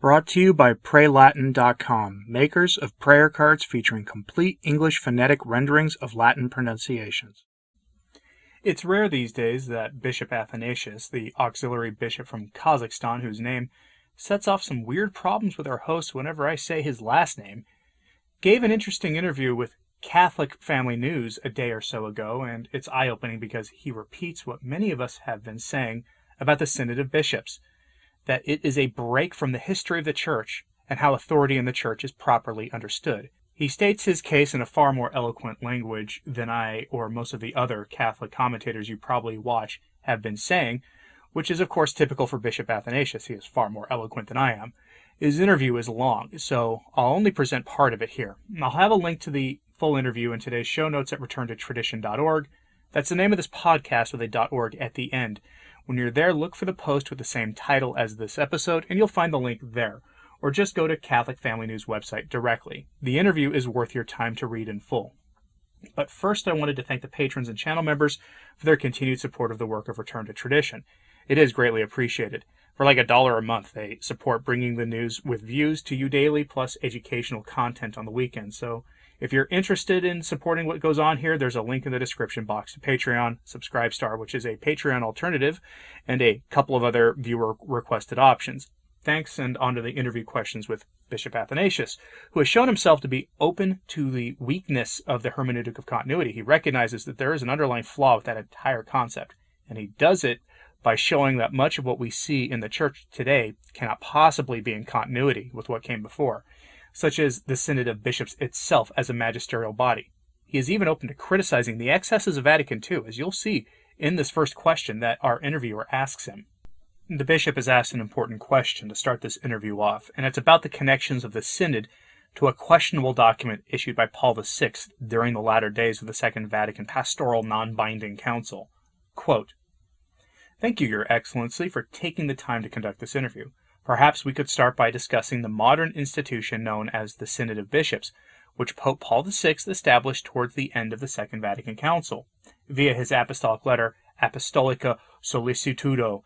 Brought to you by PrayLatin.com, makers of prayer cards featuring complete English phonetic renderings of Latin pronunciations. It's rare these days that Bishop Athanasius, the auxiliary bishop from Kazakhstan whose name sets off some weird problems with our host whenever I say his last name, gave an interesting interview with Catholic Family News a day or so ago, and it's eye-opening because he repeats what many of us have been saying about the Synod of Bishops, that it is a break from the history of the Church and how authority in the Church is properly understood. He states his case in a far more eloquent language than I or most of the other Catholic commentators you probably watch have been saying, which is of course typical for Bishop Athanasius. He is far more eloquent than I am. His interview is long, so I'll only present part of it here. I'll have a link to the full interview in today's show notes at returntotradition.org. That's the name of this podcast with a .org at the end. When you're there, look for the post with the same title as this episode, and you'll find the link there. Or just go to Catholic Family News website directly. The interview is worth your time to read in full. But first, I wanted to thank the patrons and channel members for their continued support of the work of Return to Tradition. It is greatly appreciated. For like $1 a month, they support bringing the news with views to you daily, plus educational content on the weekend. So if you're interested in supporting what goes on here, there's a link in the description box to Patreon, Subscribestar, which is a Patreon alternative, and a couple of other viewer-requested options. Thanks, and on to the interview questions with Bishop Athanasius, who has shown himself to be open to the weakness of the hermeneutic of continuity. He recognizes that there is an underlying flaw with that entire concept, and he does it by showing that much of what we see in the Church today cannot possibly be in continuity with what came before, such as the Synod of Bishops itself as a magisterial body. He is even open to criticizing the excesses of Vatican II, as you'll see in this first question that our interviewer asks him. The bishop has asked an important question to start this interview off, and it's about the connections of the Synod to a questionable document issued by Paul VI during the latter days of the Second Vatican Pastoral Non-Binding Council. Quote, "Thank you, Your Excellency, for taking the time to conduct this interview. Perhaps we could start by discussing the modern institution known as the Synod of Bishops, which Pope Paul VI established towards the end of the Second Vatican Council, via his apostolic letter Apostolica Solicitudo,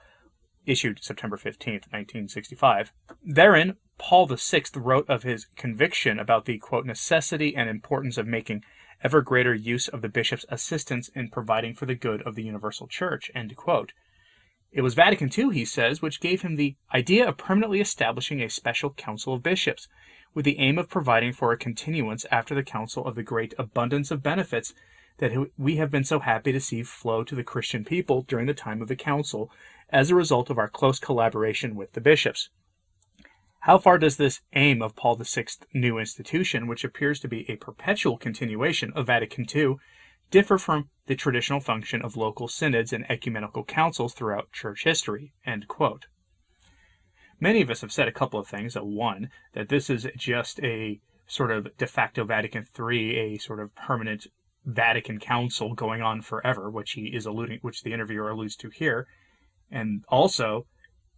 issued September 15, 1965. Therein, Paul VI wrote of his conviction about the, quote, necessity and importance of making ever greater use of the bishop's assistance in providing for the good of the universal church, end quote. It was Vatican II, he says, which gave him the idea of permanently establishing a special council of bishops, with the aim of providing for a continuance after the council of the great abundance of benefits that we have been so happy to see flow to the Christian people during the time of the council as a result of our close collaboration with the bishops. How far does this aim of Paul VI's new institution, which appears to be a perpetual continuation of Vatican II, differ from the traditional function of local synods and ecumenical councils throughout church history?" End quote. Many of us have said a couple of things. One, that this is just a sort of de facto Vatican III, a sort of permanent Vatican Council going on forever, which the interviewer alludes to here. And also,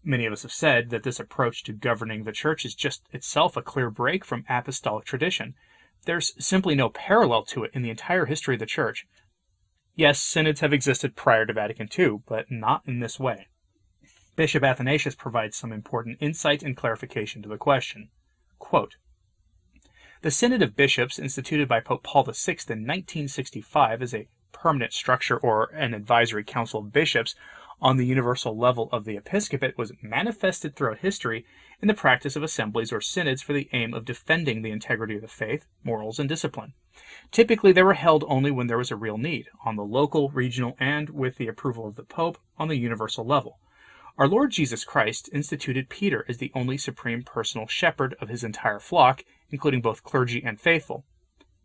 many of us have said that this approach to governing the church is just itself a clear break from apostolic tradition. There's simply no parallel to it in the entire history of the Church. Yes, synods have existed prior to Vatican II, but not in this way. Bishop Athanasius provides some important insight and clarification to the question. Quote, "The Synod of Bishops, instituted by Pope Paul VI in 1965 as a permanent structure or an advisory council of bishops on the universal level of the episcopate, was manifested throughout history in the practice of assemblies or synods for the aim of defending the integrity of the faith, morals, and discipline. Typically, they were held only when there was a real need, on the local, regional, and, with the approval of the Pope, on the universal level. Our Lord Jesus Christ instituted Peter as the only supreme personal shepherd of his entire flock, including both clergy and faithful.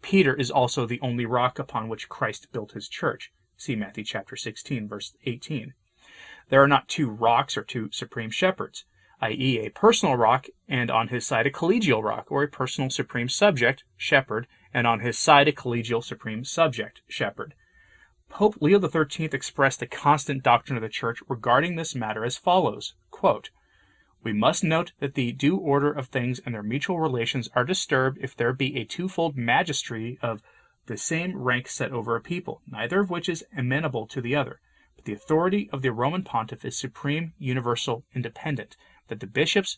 Peter is also the only rock upon which Christ built his church. See Matthew chapter 16, verse 18. There are not two rocks or two supreme shepherds, i.e. a personal rock and on his side a collegial rock, or a personal supreme subject, shepherd, and on his side a collegial supreme subject, shepherd. Pope Leo XIII expressed the constant doctrine of the Church regarding this matter as follows, quote, "We must note that the due order of things and their mutual relations are disturbed if there be a twofold magistracy of the same rank set over a people, neither of which is amenable to the other. But the authority of the Roman Pontiff is supreme, universal, independent, that the bishops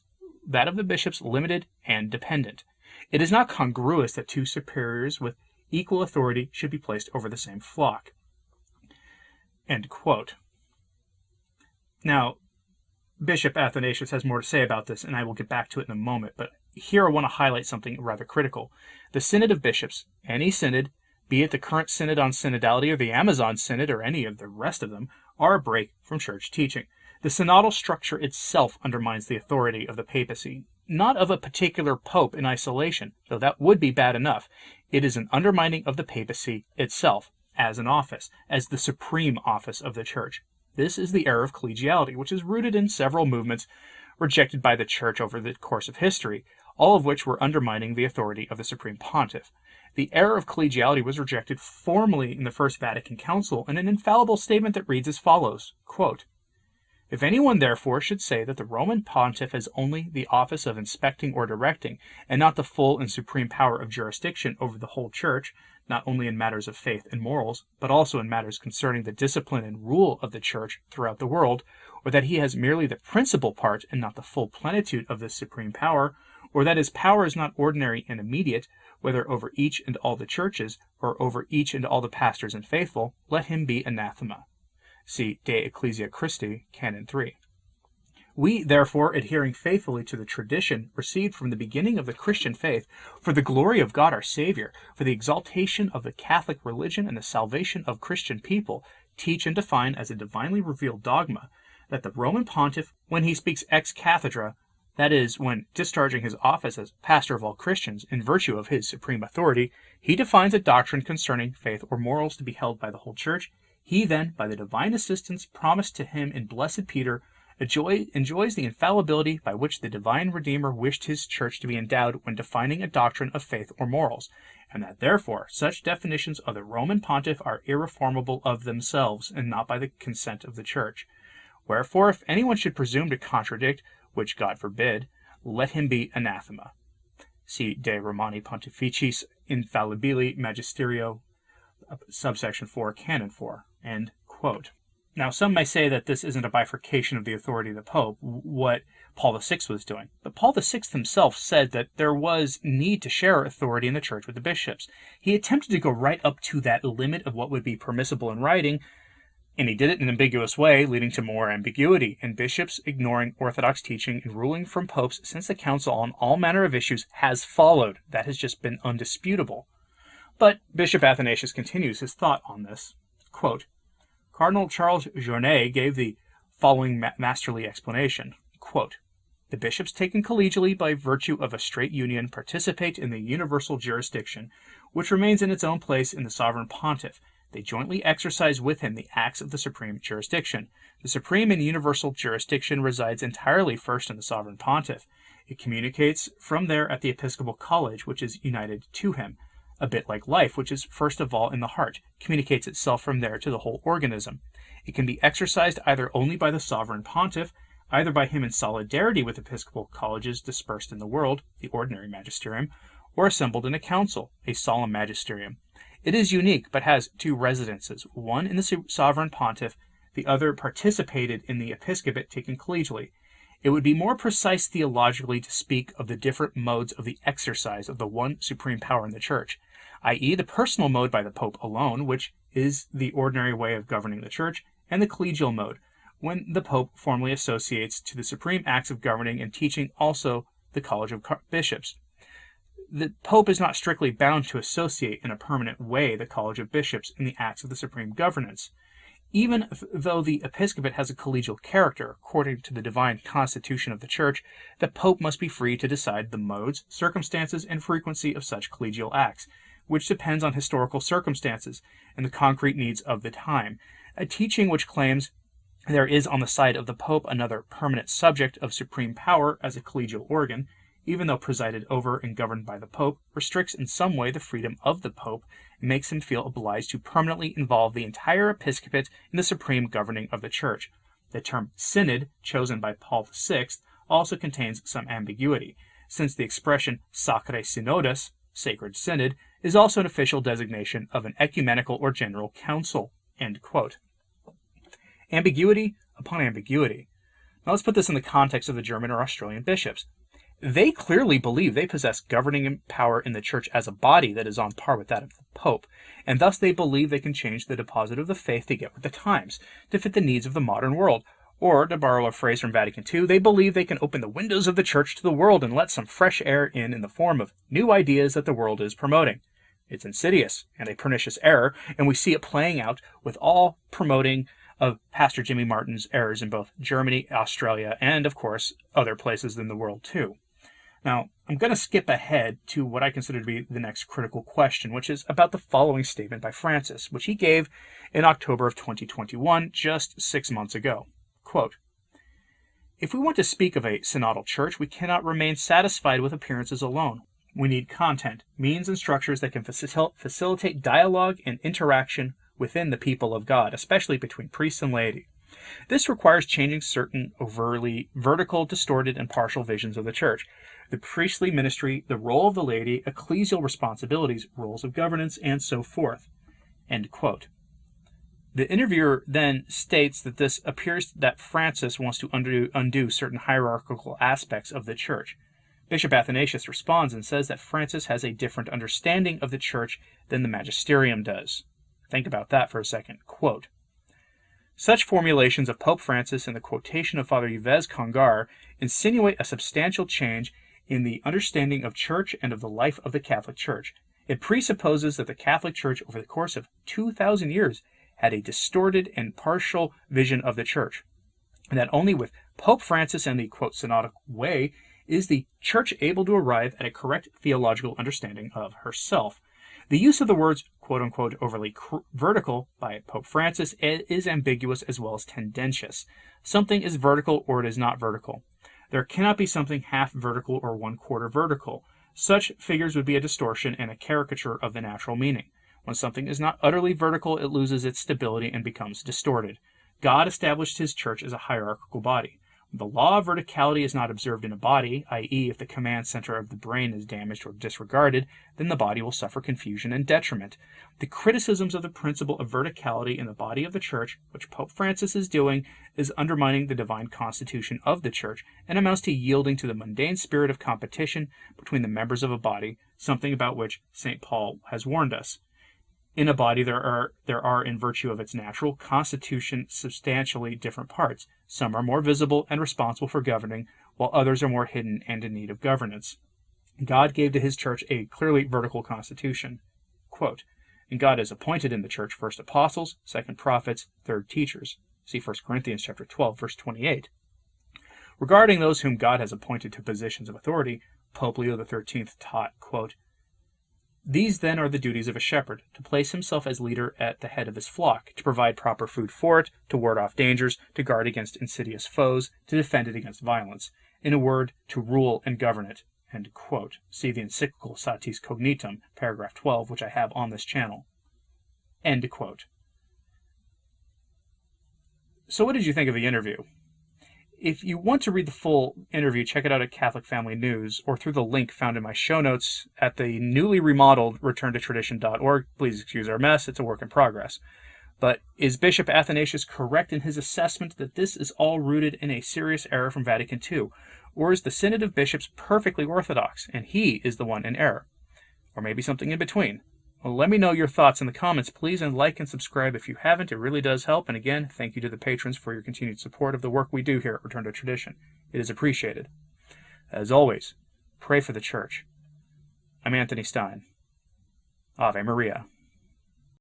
that of the bishops limited and dependent. It is not congruous that two superiors with equal authority should be placed over the same flock." End quote. Now, Bishop Athanasius has more to say about this, and I will get back to it in a moment, but here I want to highlight something rather critical. The Synod of Bishops, any synod, be it the current Synod on Synodality or the Amazon Synod or any of the rest of them, are a break from church teaching. The synodal structure itself undermines the authority of the papacy, not of a particular pope in isolation, though that would be bad enough. It is an undermining of the papacy itself as an office, as the supreme office of the church. This is the error of collegiality, which is rooted in several movements rejected by the church over the course of history, all of which were undermining the authority of the supreme pontiff. The error of collegiality was rejected formally in the First Vatican Council in an infallible statement that reads as follows, quote, "If anyone therefore should say that the Roman pontiff has only the office of inspecting or directing, and not the full and supreme power of jurisdiction over the whole church, not only in matters of faith and morals, but also in matters concerning the discipline and rule of the church throughout the world, or that he has merely the principal part and not the full plenitude of this supreme power, or that his power is not ordinary and immediate, whether over each and all the churches, or over each and all the pastors and faithful, let him be anathema." See De Ecclesia Christi, Canon 3. We, therefore, adhering faithfully to the tradition received from the beginning of the Christian faith, for the glory of God our Savior, for the exaltation of the Catholic religion and the salvation of Christian people, teach and define as a divinely revealed dogma, that the Roman pontiff, when he speaks ex cathedra, that is, when discharging his office as pastor of all Christians in virtue of his supreme authority, he defines a doctrine concerning faith or morals to be held by the whole church. He then, by the divine assistance promised to him in blessed Peter, enjoys the infallibility by which the divine Redeemer wished his church to be endowed when defining a doctrine of faith or morals, and that therefore such definitions of the Roman pontiff are irreformable of themselves, and not by the consent of the church. Wherefore, if anyone should presume to contradict, which God forbid, let him be anathema. See De Romani Pontificis Infallibili Magisterio, subsection 4, canon 4. End quote. Now, some may say that this isn't a bifurcation of the authority of the Pope, what Paul VI was doing. But Paul VI himself said that there was need to share authority in the church with the bishops. He attempted to go right up to that limit of what would be permissible in writing, and he did it in an ambiguous way, leading to more ambiguity, and bishops ignoring orthodox teaching and ruling from popes since the council on all manner of issues has followed. That has just been undisputable. But Bishop Athanasius continues his thought on this. Quote, Cardinal Charles Shawnee gave the following masterly explanation. Quote, "The bishops taken collegially by virtue of a straight union participate in the universal jurisdiction, which remains in its own place in the sovereign pontiff. They jointly exercise with him the acts of the supreme jurisdiction. The supreme and universal jurisdiction resides entirely first in the sovereign pontiff. It communicates from there at the episcopal college, which is united to him. A bit like life, which is first of all in the heart, communicates itself from there to the whole organism. It can be exercised either only by the sovereign pontiff, either by him in solidarity with episcopal colleges dispersed in the world, the ordinary magisterium, or assembled in a council, a solemn magisterium. It is unique, but has two residences, one in the sovereign pontiff, the other participated in the episcopate taken collegially. It would be more precise theologically to speak of the different modes of the exercise of the one supreme power in the church, i.e. the personal mode by the Pope alone, which is the ordinary way of governing the church, and the collegial mode, when the Pope formally associates to the supreme acts of governing and teaching also the College of Bishops. The Pope is not strictly bound to associate in a permanent way the College of Bishops in the acts of the supreme governance. Even though the episcopate has a collegial character, according to the divine constitution of the Church, the Pope must be free to decide the modes, circumstances, and frequency of such collegial acts, which depends on historical circumstances and the concrete needs of the time. A teaching which claims there is on the side of the Pope another permanent subject of supreme power as a collegial organ, even though presided over and governed by the Pope, restricts in some way the freedom of the Pope and makes him feel obliged to permanently involve the entire episcopate in the supreme governing of the Church. The term synod, chosen by Paul VI, also contains some ambiguity, since the expression sacre synodos, sacred synod, is also an official designation of an ecumenical or general council. End quote. Ambiguity upon ambiguity. Now let's put this in the context of the German or Australian bishops. They clearly believe they possess governing power in the Church as a body that is on par with that of the Pope, and thus they believe they can change the deposit of the faith to get with the times, to fit the needs of the modern world. Or, to borrow a phrase from Vatican II, they believe they can open the windows of the Church to the world and let some fresh air in the form of new ideas that the world is promoting. It's insidious and a pernicious error, and we see it playing out with all promoting of Pastor Jimmy Martin's errors in both Germany, Australia, and, of course, other places in the world too. Now, I'm going to skip ahead to what I consider to be the next critical question, which is about the following statement by Francis, which he gave in October of 2021, just 6 months ago. Quote, "If we want to speak of a synodal church, we cannot remain satisfied with appearances alone. We need content, means, and structures that can facilitate dialogue and interaction within the people of God, especially between priests and laity. This requires changing certain overtly vertical, distorted, and partial visions of the Church, the priestly ministry, the role of the laity, ecclesial responsibilities, roles of governance, and so forth." End quote. The interviewer then states that this appears that Francis wants to undo certain hierarchical aspects of the Church. Bishop Athanasius responds and says that Francis has a different understanding of the Church than the magisterium does. Think about that for a second. Quote, "Such formulations of Pope Francis and the quotation of Father Yves Congar insinuate a substantial change in the understanding of Church and of the life of the Catholic Church. It presupposes that the Catholic Church over the course of 2,000 years had a distorted and partial vision of the Church, and that only with Pope Francis and the, quote, synodic way is the Church able to arrive at a correct theological understanding of herself. The use of the words, quote-unquote, overly vertical by Pope Francis is ambiguous as well as tendentious. Something is vertical or it is not vertical. There cannot be something half vertical or 1/4 vertical. Such figures would be a distortion and a caricature of the natural meaning. When something is not utterly vertical, it loses its stability and becomes distorted. God established his Church as a hierarchical body. The law of verticality is not observed in a body, i.e., if the command center of the brain is damaged or disregarded, then the body will suffer confusion and detriment. The criticisms of the principle of verticality in the body of the Church, which Pope Francis is doing, is undermining the divine constitution of the Church and amounts to yielding to the mundane spirit of competition between the members of a body, something about which St. Paul has warned us. In a body there are, in virtue of its natural constitution, substantially different parts. Some are more visible and responsible for governing, while others are more hidden and in need of governance. God gave to his Church a clearly vertical constitution. Quote, "And God has appointed in the Church first apostles, second prophets, third teachers." See 1 Corinthians chapter 12, verse 28. Regarding those whom God has appointed to positions of authority, Pope Leo XIII taught, quote, "These then are the duties of a shepherd, to place himself as leader at the head of his flock, to provide proper food for it, to ward off dangers, to guard against insidious foes, to defend it against violence. In a word, to rule and govern it." End quote. See the encyclical Satis Cognitum, paragraph 12, which I have on this channel. End quote. So what did you think of the interview? If you want to read the full interview, check it out at Catholic Family News or through the link found in my show notes at the newly remodeled returntotradition.org. Please excuse our mess, it's a work in progress. But is Bishop Athanasius correct in his assessment that this is all rooted in a serious error from Vatican II? Or is the Synod of Bishops perfectly orthodox and he is the one in error? Or maybe something in between? Well, let me know your thoughts in the comments, please, and like and subscribe if you haven't. It really does help. And again, thank you to the patrons for your continued support of the work we do here at Return to Tradition. It is appreciated. As always, pray for the Church. I'm Anthony Stine. Ave Maria.